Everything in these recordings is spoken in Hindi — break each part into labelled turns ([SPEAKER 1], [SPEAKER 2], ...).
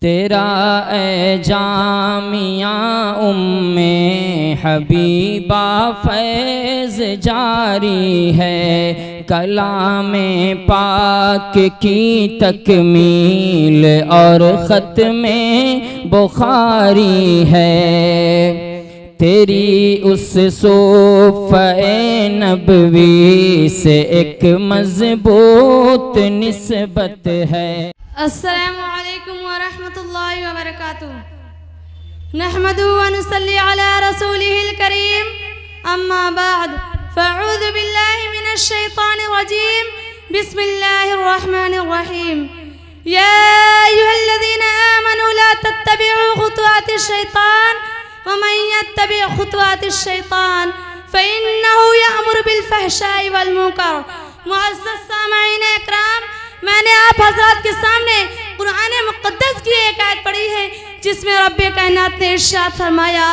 [SPEAKER 1] तेरा ए जामिया उम्मे हबीबा फैज़ जारी है, कलामे पाक की तकमील और ख़त्मे बुखारी है। तेरी उस सूफ़े नबवी से एक मज़बूत निस्बत है।
[SPEAKER 2] अस्सलामु अलैकुम व रहमतुल्लाहि व बरकातुहू। नहमदुहु व नुसल्ली अला रसूलिहिल करीम, अम्मा बाद, फ़अऊज़ु बिल्लाहि मिनश शैतानिर रजीम, बिस्मिल्लाहिर रहमानिर रहीम। या अय्युहल्लज़ीना आमनू ला तत्तबिउ खुतुवातिश शैतान व मन यत्तबि खुतुवातिश शैतान फ़इन्नहु यअमुरु बिल फ़हशाइ वल मुनकर। मुअज़्ज़ज़ सामईन इकराम, मैंने आप हज़रात के सामने कुरान मुक़द्दस की एक आयत पढ़ी है जिसमें रब्बे कायनात ने इरशाद फरमाया,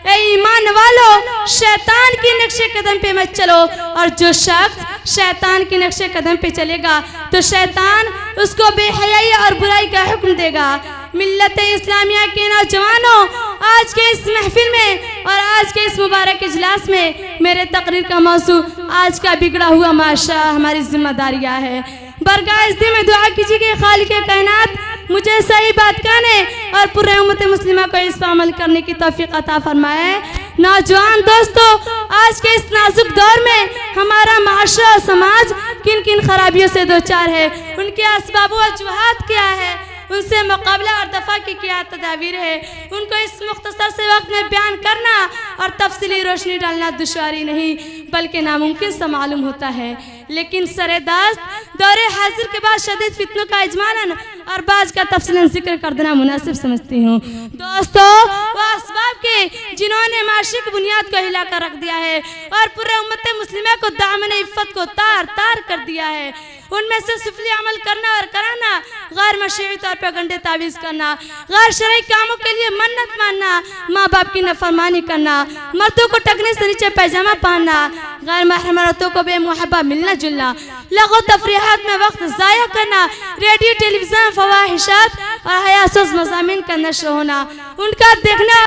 [SPEAKER 2] ए ईमान वालो, शैतान के नक्शे कदम पे मत चलो, और जो शख्स शैतान के नक्शे कदम पे चलेगा तो शैतान उसको बेहयाई और बुराई का हुक्म देगा। मिल्लत इस्लामिया के नौजवानों, आज के इस महफिल में और आज के इस मुबारक इजलास में मेरे तकरीर का मौजू आज का बिगड़ा हुआ माशरा हमारी जिम्मेदारियाँ है। बरगाह इस दिन में दुआ कीजिए कि खालिक कायनात मुझे सही बात कहने और पूरे उम्मत मुस्लिमा को इस पर अमल करने की तौफीक अता फरमाए। नौजवान दोस्तों, आज के इस नाजुक दौर में हमारा माशरा और समाज किन किन खराबियों से दो चार है, उनके असबाब व वजूहात क्या है, उनसे मुकाबला और दफ़ा की क्या तदाबीर है, उनको इस मुख्तसर से वक्त में बयान करना और तफसीली रोशनी डालना दुश्वारी नहीं बल्कि नामुमकिन सा मालूम होता है। लेकिन सरेदास्त दौरे हाजिर के बाद शदीद फितनों का इजमालन और बाज का तफसीलन जिक्र कर देना मुनासिब समझती हूँ। दोस्तों, वो असबाब के जिन्होंने माशी की बुनियाद को हिला कर रख दिया है और पूरे उम्मत मुस्लिमा को दामन इफ़्फ़त को तार तार कर दिया है, उनमें से सुफली अमल करना और कराना, गैर मशरूई तौर पर गंदे तावीज़ करना, गैर शरई कामों के लिए मन्नत मानना, माँ बाप की नफरमानी करना, मर्दों को टकने से नीचे पैजामा पहनना, गैर महरम औरतों को बेमुहब्बा मिलना जुलना, लगो तफरीहात में वक्त ज़ाया करना, रेडियो टेलीविज़न फवाहिशात और हयासोस मज़ामीन का नशर होना, उनका देखना,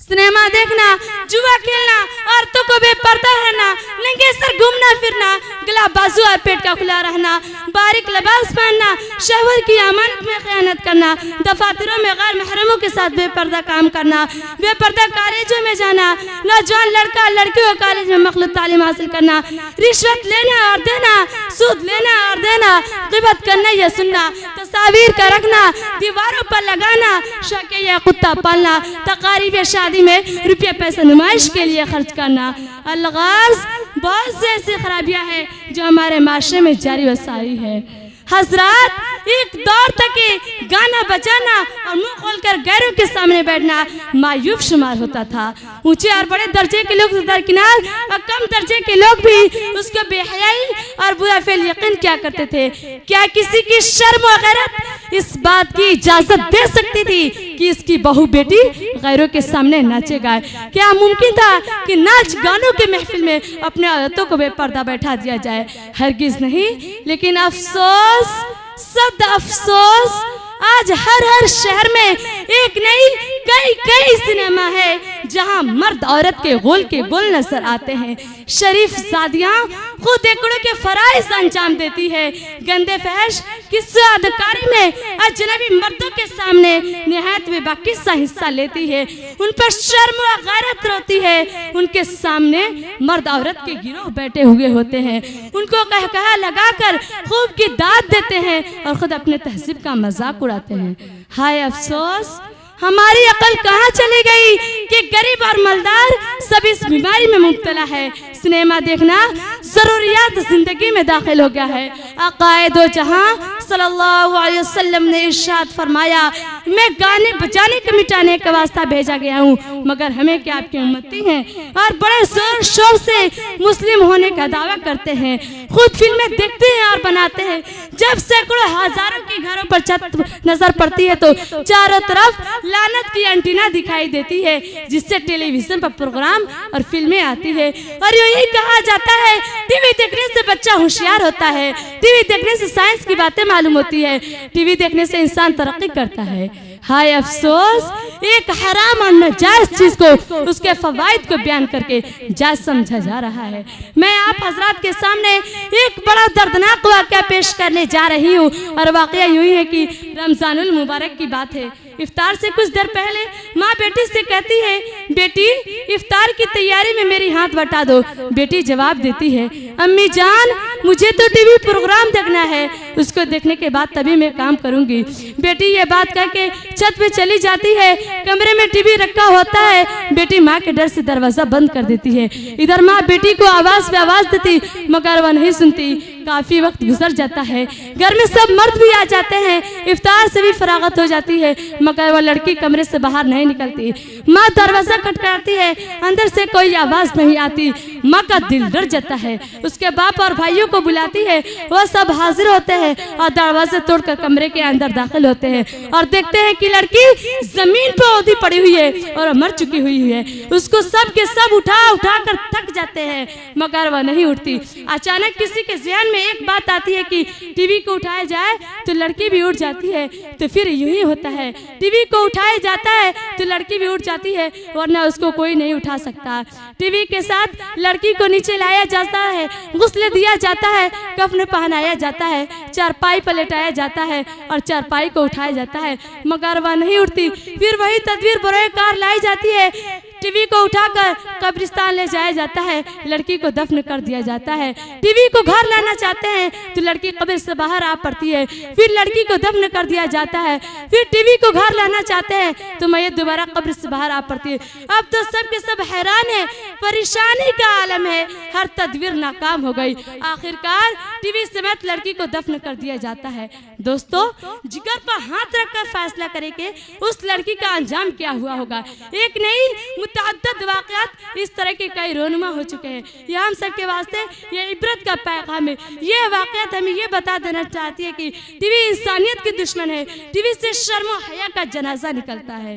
[SPEAKER 2] सिनेमा देखना, जुआ खेलना, औरतों को बेपर्दा रहना, नंगे सर घूमना फिरना, गला बाजू और पेट का खुला रहना, बारीक लिबास पहनना, शहवत की अमानत में खयानत करना, दफातरों में गैर महरमों के साथ बेपर्दा काम करना, बेपर्दा कॉलेजों में जाना, नौजवान लड़का लड़कियों को कॉलेज में मखलूत तालीम हासिल करना, रिश्वत लेना और देना, सूद लेना और देना, गिबत करना या सुनना, तस्वीर का रखना, दीवारों पर लगाना, शौके या कुत्ता पालना, तकारीब शादी में रुपये पैसे नुमाइश के लिए खर्च करना, अलगाज बहुत से ऐसी खराबियां हैं जो हमारे माशरे में जारी व सारी है। हजरात, एक दौर तक गाना बजाना और मुंह खोलकर गैरों के सामने बैठना मायूब शुमार होता था। ऊंचे और बड़े दर्जे के लोग दरकिनार और कम दर्जे के लोग भी उसको बेहयाई और बुरा फेल यकीन क्या करते थे। क्या किसी की शर्म और गैरत इस बात की इजाजत दे सकती थी कि इसकी बहू बेटी गैरों के सामने नाचे गाए? क्या मुमकिन था कि नाच गानों के महफिल में अपने औरतों को बेपर्दा बैठा दिया जाए? हरगिज नहीं। लेकिन अफसोस, सद अफसोस, आज हर शहर में एक नहीं कई सिनेमा है जहां मर्द औरत के गोल नजर आते हैं। शरीफ शादियां खुद एकड़ों के फराइज अंजाम देती है। गंदे फहश किस्से अदकारी में अजनबी मर्दों के सामने निहायत बेबाकिस्सा हिस्सा लेती है। उन पर शर्म और गैरत रोती है। उनके सामने मर्द औरत के गिरोह बैठे हुए होते हैं। उनको कहकहा लगाकर खूब की दाद देते हैं और खुद अपने तहजीब का मजाक उड़ाते हैं। हाय अफसोस, हमारी अकल कहाँ चली गई कि गरीब और मालदार सब इस बीमारी में मुब्तला है। सिनेमा देखना जरूरियात जिंदगी में दाखिल हो गया है। आक़ाए दो जहां सल्लल्लाहु अलैहि वसल्लम ने इरशाद फरमाया, मैं गाने बजाने के मिटाने का वास्ता भेजा गया हूँ, मगर हमें क्या आपकी उम्मती हैं और बड़े जोर शोर से मुस्लिम होने का दावा करते हैं, खुद फिल्में देखते हैं और बनाते हैं। जब सैकड़ों हजारों के घरों पर छत नजर पड़ती है तो चारों तरफ लानत की एंटीना दिखाई देती है, जिससे टेलीविजन पर प्रोग्राम और फिल्में आती है। और यही कहा जाता है टीवी देखने से बच्चा होशियार होता है, टीवी देखने से साइंस की बातें मालूम होती है, टीवी देखने से इंसान तरक्की करता है। हाय अफसोस, एक हराम और नाजायज चीज को उसके फवाइद को बयान करके जायज समझा जा रहा है। मैं आप हजरात के सामने एक बड़ा दर्दनाक वाक़या पेश करने जा रही हूँ और वाक़या यूं ही है कि रमजानुल मुबारक की बात है। इफ्तार से कुछ देर पहले माँ बेटी से कहती है, बेटी इफ्तार की तैयारी में मेरी हाथ बटा दो। बेटी जवाब देती है, अम्मी जान मुझे तो टीवी प्रोग्राम देखना है, उसको देखने के बाद तभी मैं काम करूंगी। बेटी ये बात कह के छत पे चली जाती है, कमरे में टीवी रखा होता है। बेटी माँ के डर से दरवाजा बंद कर देती है। इधर माँ बेटी को आवाज पे आवाज देती मगर वह नहीं सुनती। काफी वक्त गुजर जाता है, घर में सब मर्द भी आ जाते हैं, इफ्तार से भी फरागत हो जाती है, मगर वह लड़की कमरे से बाहर नहीं निकलती। माँ दरवाजा खटखटाती है, अंदर से कोई आवाज नहीं आती। माँ का दिल डर जाता है, उसके बाप और भाइयों को बुलाती है, वह सब हाजिर होते हैं और दरवाजे तोड़कर कमरे के अंदर दाखिल होते हैं और देखते हैं कि लड़की जमीन पर औधी पड़ी हुई है और मर चुकी हुई है। उसको सब के सब उठा उठा कर थक जाते हैं, मगर वह नहीं उठती। अचानक किसी के ज़हन में एक बात आती है कि टीवी को उठाया जाए तो लड़की भी उठ जाती है। तो फिर यूं ही होता है, टीवी को उठाया जाता है तो लड़की भी उठ जाती है, वरना उसको कोई नहीं उठा सकता। टीवी के साथ लड़की को नीचे लाया जाता है, गुस्ल दिया जाता है, कफन पहनाया जाता है, चारपाई पर लेटाया जाता है और चारपाई को उठाया जाता है, मगर वह नहीं उठती। फिर वही तदबीर बरोए कार लाई जाती है, टीवी को उठाकर कब्रिस्तान ले जाया जाता है, लड़की को दफन कर दिया जाता है। टीवी को घर लाना चाहते हैं तो लड़की कब्र से बाहर आ पड़ती है, फिर लड़की को दफन कर दिया जाता है। फिर टीवी को घर लाना चाहते हैं तो मैयत दोबारा कब्र से बाहर आ पड़ती है। अब तो सब के सब हैरान है, परेशानी का आलम है, हर तदबीर नाकाम हो गई। आखिरकार टीवी समेत लड़की को दफन कर दिया जाता है। दोस्तों, जिगर पर हाथ रखकर फैसला करें कि उस लड़की का अंजाम क्या हुआ होगा। एक नहीं मुतअद्दिद वाक़यात इस तरह के कई रोनुमा हो चुके हैं। यह हम सब के वास्ते ये इबरत का पैगाम है। ये वाक़यात हमें ये बता देना चाहती है कि टीवी इंसानियत की दुश्मन है, टीवी से शर्म और हया का जनाजा निकलता है।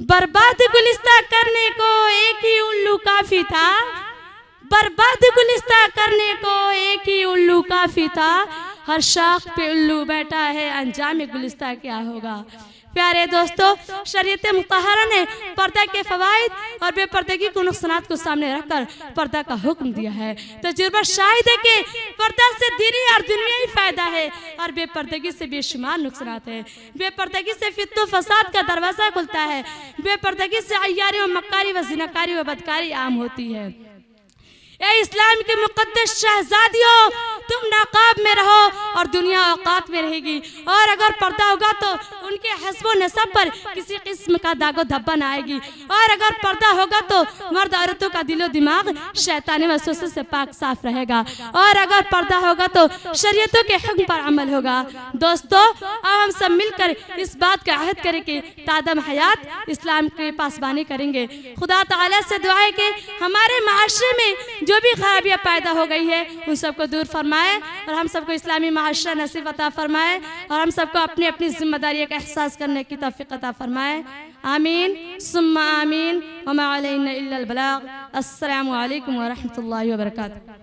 [SPEAKER 2] बर्बाद गुलिस्ता करने को एक ही उल्लू काफी था, बर्बाद गुलिस्ता करने को एक ही उल्लू काफी था, हर शाख पे उल्लू बैठा है, अंजाम गुलिस्ता क्या होगा। प्यारे दोस्तों, शरीयत मुतहरा ने पर्दा के फवाइद और बेपर्दगी को नुकसानात को सामने रखकर पर्दा का हुक्म दिया है। तजुर्बा शाहिद है कि पर्दा से दीनी और दुनियावी फायदा है और बेपर्दगी से बेशुमार नुकसानात है। बेपर्दगी से फित्नो फसाद का दरवाजा खुलता है, बेपर्दगी से अय्यारी व मक्कारी व जिनाकारी व बदकारी आम होती है। ए इस्लाम के मुकद्दस शहजादियों, तुम नाकाब में रहो और दुनिया औकात में रहेगी। और अगर पर्दा होगा तो उनके हस्बो नसब पर किसी किस्म का दागो धब्बा न आएगी। और अगर पर्दा होगा तो मर्द औरतों का दिलो दिमाग शैतानी वसवसे से पाक साफ रहेगा। और अगर पर्दा होगा तो शरीयतों के हुक्म पर अमल होगा। दोस्तों, अब हम सब मिलकर इस बात का अहद करें कि तादम हयात इस्लाम की पासबानी करेंगे। खुदा ताला से दुआ है कि हमारे माशरे में जो भी खराबियाँ पैदा हो गई है उन सबको दूर फरमाए और हम सबको इस्लामी माशरा नसीब अता फरमाए और हम सबको अपनी अपनी जिम्मेदारी का एहसास करने की तौफीक अता फरमाए। आमीन सुम्मा आमीन। वमा अलैना इल्लल बलाग। अस्सलामु अलैकुम व रहमतुल्लाहि व बरकातुहू।